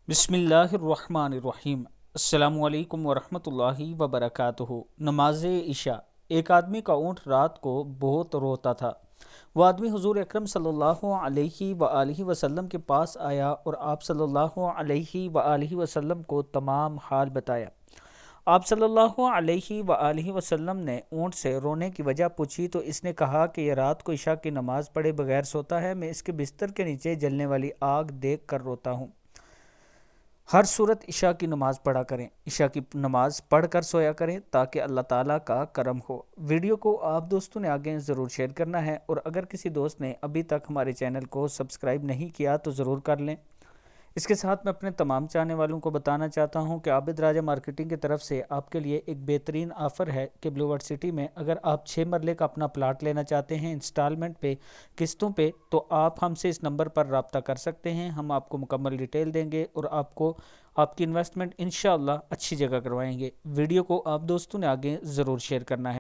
बिस्मिल्लाहिर्रहमानिर्रहीम। अस्सलामु अलैकुम वरहमतुल्लाहि वबरकातुहू। नमाज इशा। एक आदमी का ऊँट रात को बहुत रोता था। वह आदमी हुजूर अकरम सल्लल्लाहु अलैहि वआलिहि वसल्लम के पास आया और आप सल्लल्लाहु अलैहि वआलिहि वसल्लम को तमाम हाल बताया। आप सल्लल्लाहु अलैहि वआलिहि वसल्लम ने ऊँट से रोने की वजह पूछी तो इसने कहा कि यह रात को इशा की नमाज पढ़े बगैर सोता है। मैं इसके बिस्तर के नीचे जलने वाली आग देख कर रोता हूँ। हर सूरत इशा की नमाज़ पढ़ा करें। इशा की नमाज़ पढ़ कर सोया करें ताकि अल्लाह ताला का करम हो। वीडियो को आप दोस्तों ने आगे ज़रूर शेयर करना है, और अगर किसी दोस्त ने अभी तक हमारे चैनल को सब्सक्राइब नहीं किया तो ज़रूर कर लें। इसके साथ मैं अपने तमाम चाहने वालों को बताना चाहता हूं कि आबिद राजा मार्केटिंग की तरफ से आपके लिए एक बेहतरीन ऑफ़र है कि ब्लू वर्ल्ड सिटी में अगर आप 6 मरले का अपना प्लाट लेना चाहते हैं इंस्टॉलमेंट पे, किस्तों पे, तो आप हमसे इस नंबर पर रब्ता कर सकते हैं। हम आपको मुकम्मल डिटेल देंगे और आपको आपकी इन्वेस्टमेंट इंशाअल्लाह अच्छी जगह करवाएंगे। वीडियो को आप दोस्तों ने आगे ज़रूर शेयर करना है।